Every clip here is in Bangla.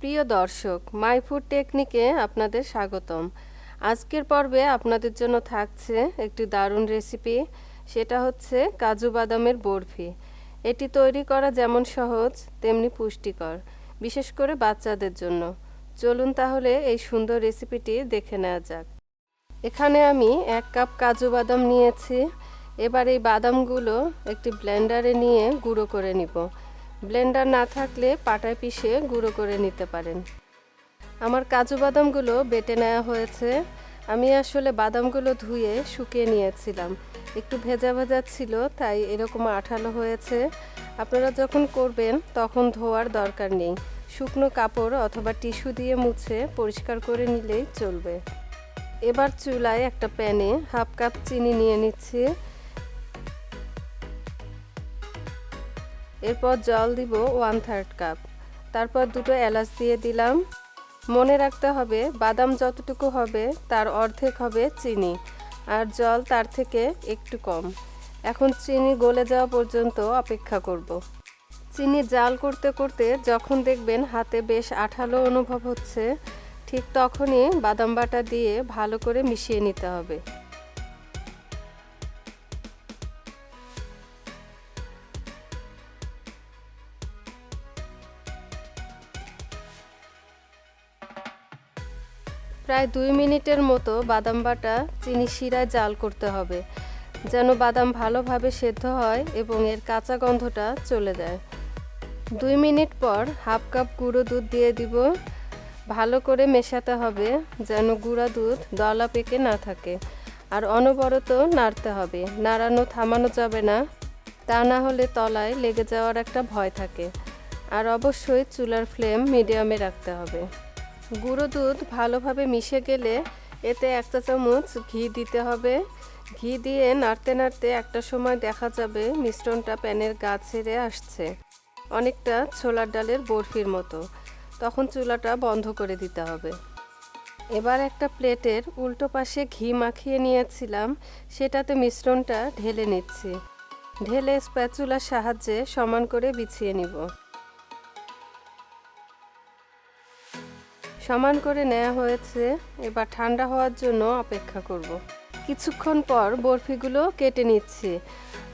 প্রিয় দর্শক, মাই ফুড টেকনিকে আপনাদের স্বাগতম। আজকের পর্বে আপনাদের জন্য থাকছে একটি দারুণ রেসিপি। সেটা হচ্ছে কাজু বাদামের বরফি। এটি তৈরি করা যেমন সহজ তেমনি পুষ্টিকর, বিশেষ করে বাচ্চাদের জন্য। চলুন তাহলে এই সুন্দর রেসিপিটি দেখে নেওয়া যাক। এখানে আমি 1 কাপ কাজু বাদাম নিয়েছি। এবার এই বাদামগুলো একটি ব্লেন্ডারে নিয়ে গুঁড়ো করে নিব। ব্লেন্ডার না থাকলে পাটায় পিষে গুঁড়ো করে নিতে পারেন। আমার কাজু বাদামগুলো বেটে নেওয়া হয়েছে। আমি আসলে বাদামগুলো ধুয়ে শুকিয়ে নিয়েছিলাম, একটু ভেজা ভেজা ছিল, তাই এরকম আঠালো হয়েছে। আপনারা যখন করবেন তখন ধোয়ার দরকার নেই, শুকনো কাপড় অথবা টিস্যু দিয়ে মুছে পরিষ্কার করে নিলেই চলবে। এবার চুলায় একটা প্যানে 1/2 কাপ চিনি নিয়ে নিচ্ছি। এরপর জল দিব 1/3 কাপ। তারপর 2টো এলাচ দিয়ে দিলাম। মনে রাখতে হবে বাদাম যতটুকু হবে তার অর্ধেক হবে চিনি, আর জল তার থেকে একটু কম। এখন চিনি গলে যাওয়া পর্যন্ত অপেক্ষা করব। চিনি জাল করতে করতে যখন দেখবেন হাতে বেশ আঠালো অনুভব হচ্ছে, ঠিক তখনই বাদাম বাটা দিয়ে ভালো করে মিশিয়ে নিতে হবে। প্রায় 2 মিনিটের মতো বাদাম বাটা চিনি শিরায় জাল করতে হবে, যেন বাদাম ভালোভাবে সেদ্ধ হয় এবং এর কাঁচা গন্ধটা চলে যায়। 2 মিনিট পর 1/2 কাপ গুঁড়ো দুধ দিয়ে দিব। ভালো করে মেশাতে হবে যেন গুঁড়া দুধ দলা পেকে না থাকে, আর অনবরত নাড়তে হবে। নাড়ানো থামানো যাবে না, তা না হলে তলায় লেগে যাওয়ার একটা ভয় থাকে। আর অবশ্যই চুলার ফ্লেম মিডিয়ামে রাখতে হবে। গুঁড়ো দুধ ভালোভাবে মিশে গেলে এতে 1 চা চামচ ঘি দিতে হবে। ঘি দিয়ে নাড়তে নাড়তে একটা সময় দেখা যাবে মিশ্রণটা প্যানের গা ছেড়ে আসছে, অনেকটা ছোলার ডালের বরফির মতো। তখন চুলাটা বন্ধ করে দিতে হবে। এবার একটা প্লেটের উল্টো পাশে ঘি মাখিয়ে নিয়েছিলাম, সেটাতে মিশ্রণটা ঢেলে নিচ্ছি। ঢেলে স্প্যাচুলার সাহায্যে সমান করে বিছিয়ে নিব। সমান করে নেওয়া হয়েছে। এবার ঠান্ডা হওয়ার জন্য অপেক্ষা করব। কিছুক্ষণ পর বরফিগুলো কেটে নিচ্ছি।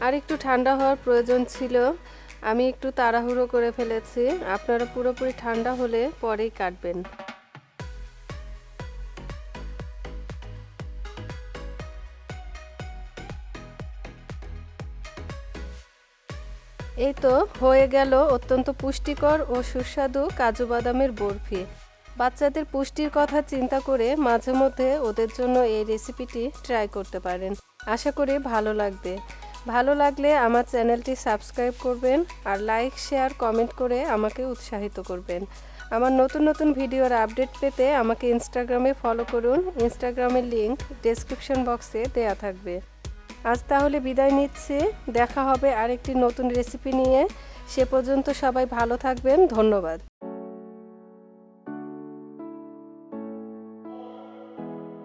আর একটু ঠান্ডা হওয়ার প্রয়োজন ছিল, আমি একটু তাড়াহুড়ো করে ফেলেছি। আপনারা পুরোপুরি ঠান্ডা হলে পরেই কাটবেন। এই তো হয়ে গেল অত্যন্ত পুষ্টিকর ও সুস্বাদু কাজু বাদামের বরফি। বাচ্চাদের পুষ্টির কথা চিন্তা করে মাঝে মধ্যে ওদের জন্য এই রেসিপিটি ট্রাই করতে পারেন। আশা করি ভালো লাগবে। ভালো লাগলে আমার চ্যানেলটি সাবস্ক্রাইব করবেন, আর লাইক, শেয়ার, কমেন্ট করে আমাকে উৎসাহিত করবেন। আমার নতুন নতুন ভিডিওর আপডেট পেতে আমাকে ইনস্টাগ্রামে ফলো করুন। ইনস্টাগ্রামের লিংক ডেসক্রিপশন বক্সে দেয়া থাকবে। আজ তাহলে বিদায় নিচ্ছি। দেখা হবে আরেকটি নতুন রেসিপি নিয়ে। সে পর্যন্ত সবাই ভালো থাকবেন। ধন্যবাদ।